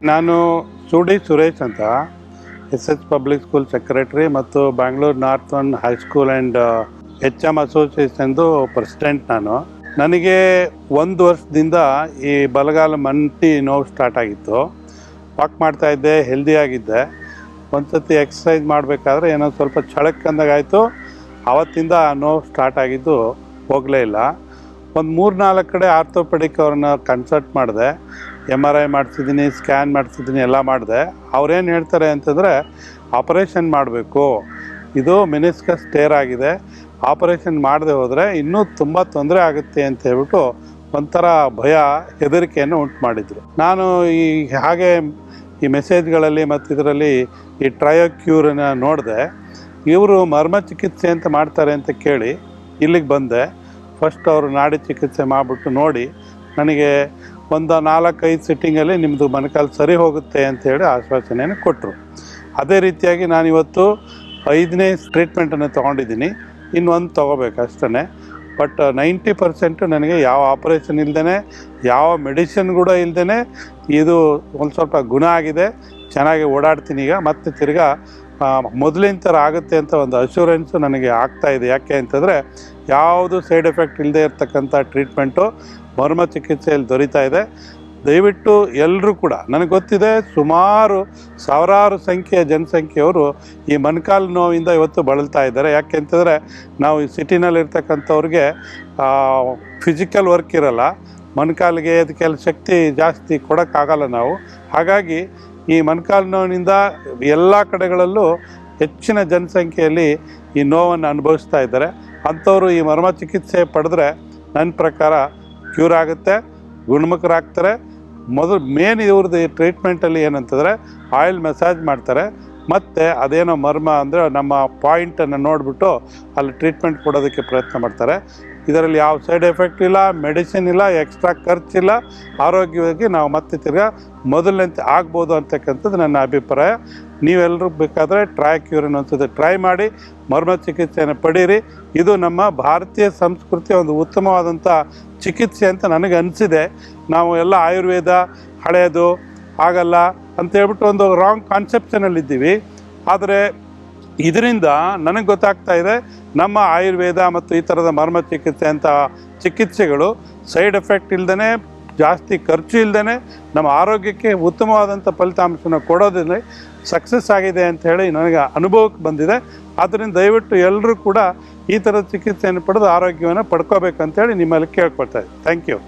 ನಾನು ಸುಡಿ ಸುರೇಶ್ ಅಂತ SS public school secretary ಮತ್ತು Bangalore north one high school and HM ಅಸೋಸಿಯೇಷನ್ದು ಪ್ರೆಸಿಡೆಂಟ್. ನನಗೆ 1 ವರ್ಷದಿಂದ ಈ ಬಲಗಾಲ ಮಂಟಿ ನೋವು ಸ್ಟಾರ್ಟ್ ಆಗಿತ್ತು. ವಾಕ್ ಮಾಡ್ತಾಯಿದ್ದೆ, ಹೆಲ್ದಿಯಾಗಿದ್ದೆ. ಒಂದು ಸತಿ ಎಕ್ಸಸೈಸ್ ಮಾಡಬೇಕಾದ್ರೆ ಏನೋ ಸ್ವಲ್ಪ ಚಳಕ್ಕಂದಾಗಾಯಿತು. ಆವತ್ತಿಂದ ನೋವು ಸ್ಟಾರ್ಟ್ ಆಗಿದ್ದು ಹೋಗಲೇ ಇಲ್ಲ. ಒಂದು 3-4 ಕಡೆ ಆರ್ಥೋಪೆಡಿಕ್ ಅವ್ರನ್ನ ಕನ್ಸಲ್ಟ್ ಮಾಡಿದೆ. MRI ಮಾಡಿಸಿದ್ದೀನಿ, ಸ್ಕ್ಯಾನ್ ಮಾಡಿಸಿದ್ದೀನಿ, ಎಲ್ಲ ಮಾಡಿದೆ. ಅವ್ರೇನು ಹೇಳ್ತಾರೆ ಅಂತಂದರೆ ಆಪರೇಷನ್ ಮಾಡಬೇಕು, ಇದು ಮೆನಿಸ್ಕಸ್ ಟೇರ್ ಆಗಿದೆ, ಆಪರೇಷನ್ ಮಾಡದೆ ಹೋದರೆ ಇನ್ನೂ ತುಂಬ ತೊಂದರೆ ಆಗುತ್ತೆ ಅಂತ ಹೇಳ್ಬಿಟ್ಟು ಒಂಥರ ಭಯ, ಹೆದರಿಕೆಯನ್ನು ಉಂಟು ಮಾಡಿದರು. ನಾನು ಹಾಗೆ ಈ ಮೆಸೇಜ್ಗಳಲ್ಲಿ ಮತ್ತು ಇದರಲ್ಲಿ ಈ ಟ್ರಯೋಕ್ಯೂರನ್ನ ನೋಡಿದೆ. ಇವರು ಮರ್ಮ ಚಿಕಿತ್ಸೆ ಅಂತ ಮಾಡ್ತಾರೆ ಅಂತ ಕೇಳಿ ಇಲ್ಲಿಗೆ ಬಂದೆ. ಫಸ್ಟ್ ಅವರು ನಾಡಿ ಚಿಕಿತ್ಸೆ ಮಾಡಿಬಿಟ್ಟು ನೋಡಿ ನನಗೆ ಒಂದು 4-5 ಸಿಟ್ಟಿಂಗಲ್ಲಿ ನಿಮ್ಮದು ಮೊಣಕಾಲು ಸರಿ ಹೋಗುತ್ತೆ ಅಂಥೇಳಿ ಆಶ್ವಾಸನೆಯನ್ನು ಕೊಟ್ಟರು. ಅದೇ ರೀತಿಯಾಗಿ ನಾನಿವತ್ತು 5ನೇ ಟ್ರೀಟ್ಮೆಂಟನ್ನು ತೊಗೊಂಡಿದ್ದೀನಿ. ಇನ್ನೊಂದು ತೊಗೋಬೇಕು ಅಷ್ಟೇ. ಬಟ್ 90% ನನಗೆ ಯಾವ ಆಪರೇಷನ್ ಇಲ್ಲದೇ, ಯಾವ ಮೆಡಿಸಿನ್ ಕೂಡ ಇಲ್ಲದೇ ಇದು ಒಂದು ಸ್ವಲ್ಪ ಗುಣ ಆಗಿದೆ. ಚೆನ್ನಾಗಿ ಓಡಾಡ್ತೀನಿ ಈಗ. ಮತ್ತೆ ತಿರ್ಗಾ ಮೊದಲಿನ ಥರ ಆಗುತ್ತೆ ಅಂತ ಒಂದು ಅಶ್ಯೂರೆನ್ಸು ನನಗೆ ಆಗ್ತಾಯಿದೆ. ಯಾಕೆ ಅಂತಂದರೆ ಯಾವುದು ಸೈಡ್ ಎಫೆಕ್ಟ್ ಇಲ್ಲದೆ ಇರ್ತಕ್ಕಂಥ ಟ್ರೀಟ್ಮೆಂಟು ಮರ್ಮ ಚಿಕಿತ್ಸೆಯಲ್ಲಿ ದೊರೀತಾ ಇದೆ. ದಯವಿಟ್ಟು ಎಲ್ಲರೂ ಕೂಡ, ನನಗೆ ಗೊತ್ತಿದೆ ಸುಮಾರು ಸಾವಿರಾರು ಸಂಖ್ಯೆಯ ಜನಸಂಖ್ಯೆಯವರು ಈ ಮೊಣಕಾಲು ನೋವಿಂದ ಇವತ್ತು ಬಳಲ್ತಾ ಇದ್ದಾರೆ. ಯಾಕೆ ಅಂತಂದರೆ ನಾವು ಈ ಸಿಟಿನಲ್ಲಿರ್ತಕ್ಕಂಥವ್ರಿಗೆ ಫಿಸಿಕಲ್ ವರ್ಕ್ ಇರೋಲ್ಲ, ಮೊಣಕಾಲಿಗೆ ಅದಕ್ಕೆಲ್ಲ ಶಕ್ತಿ ಜಾಸ್ತಿ ಕೊಡೋಕ್ಕಾಗಲ್ಲ ನಾವು. ಹಾಗಾಗಿ ಈ ಮೊಣಕಾಲು ನೋವಿನಿಂದ ಎಲ್ಲ ಕಡೆಗಳಲ್ಲೂ ಹೆಚ್ಚಿನ ಜನಸಂಖ್ಯೆಯಲ್ಲಿ ಈ ನೋವನ್ನು ಅನುಭವಿಸ್ತಾ ಇದ್ದಾರೆ. ಅಂಥವರು ಈ ಮರ್ಮ ಚಿಕಿತ್ಸೆ ಪಡೆದ್ರೆ ನನ್ನ ಪ್ರಕಾರ ಕ್ಯೂರ್ ಆಗುತ್ತೆ, ಗುಣಮುಖರಾಗ್ತಾರೆ. ಮೇನ್ ಇವ್ರದ್ದು ಈ ಟ್ರೀಟ್ಮೆಂಟಲ್ಲಿ ಏನಂತಂದರೆ ಆಯಿಲ್ ಮಸಾಜ್ ಮಾಡ್ತಾರೆ. ಮತ್ತು ಅದೇನೋ ಮರ್ಮ ಅಂದರೆ ನಮ್ಮ ಪಾಯಿಂಟನ್ನು ನೋಡಿಬಿಟ್ಟು ಅಲ್ಲಿ ಟ್ರೀಟ್ಮೆಂಟ್ ಕೊಡೋದಕ್ಕೆ ಪ್ರಯತ್ನ ಮಾಡ್ತಾರೆ. ಇದರಲ್ಲಿ ಯಾವ ಸೈಡ್ ಎಫೆಕ್ಟ್ ಇಲ್ಲ, ಮೆಡಿಸಿನ್ ಇಲ್ಲ, ಎಕ್ಸ್ಟ್ರಾ ಖರ್ಚಿಲ್ಲ. ಆರೋಗ್ಯವಾಗಿ ನಾವು ಮತ್ತೆ ತಿರ್ಗಾ ಮೊದಲಂತೆ ಆಗ್ಬೋದು ಅಂತಕ್ಕಂಥದ್ದು ನನ್ನ ಅಭಿಪ್ರಾಯ. ನೀವೆಲ್ಲರೂ ಬೇಕಾದರೆ ಟ್ರಯೋಕ್ಯೂರನ್ ಅನ್ಸುತ್ತೆ ಟ್ರೈ ಮಾಡಿ, ಮರ್ಮ ಚಿಕಿತ್ಸೆಯನ್ನು ಪಡೀರಿ. ಇದು ನಮ್ಮ ಭಾರತೀಯ ಸಂಸ್ಕೃತಿಯ ಒಂದು ಉತ್ತಮವಾದಂಥ ಚಿಕಿತ್ಸೆ ಅಂತ ನನಗೆ ಅನಿಸಿದೆ. ನಾವು ಎಲ್ಲ ಆಯುರ್ವೇದ ಹಳೆಯದು ಆಗಲ್ಲ ಅಂತೇಳ್ಬಿಟ್ಟು ಒಂದು ರಾಂಗ್ ಕಾನ್ಸೆಪ್ಷನಲ್ಲಿದ್ದೀವಿ. ಆದರೆ ಇದರಿಂದ ನನಗೆ ಗೊತ್ತಾಗ್ತಾ ಇದೆ ನಮ್ಮ ಆಯುರ್ವೇದ ಮತ್ತು ಈ ಥರದ ಮರ್ಮ ಚಿಕಿತ್ಸೆ ಅಂತ ಚಿಕಿತ್ಸೆಗಳು ಸೈಡ್ ಎಫೆಕ್ಟ್ ಇಲ್ಲದೇ, ಜಾಸ್ತಿ ಖರ್ಚು ಇಲ್ಲದೇ ನಮ್ಮ ಆರೋಗ್ಯಕ್ಕೆ ಉತ್ತಮವಾದಂಥ ಫಲಿತಾಂಶನ ಕೊಡೋದ್ರಿಂದ ಸಕ್ಸಸ್ ಆಗಿದೆ ಅಂಥೇಳಿ ನನಗೆ ಅನುಭವಕ್ಕೆ ಬಂದಿದೆ. ಆದ್ದರಿಂದ ದಯವಿಟ್ಟು ಎಲ್ಲರೂ ಕೂಡ ಈ ಥರದ ಚಿಕಿತ್ಸೆಯನ್ನು ಪಡೆದು ಆರೋಗ್ಯವನ್ನು ಪಡ್ಕೋಬೇಕಂತೇಳಿ ನಿಮ್ಮಲ್ಲಿ ಕೇಳ್ಕೊಳ್ತಾ ಇದ್ದೀನಿ. Thank you.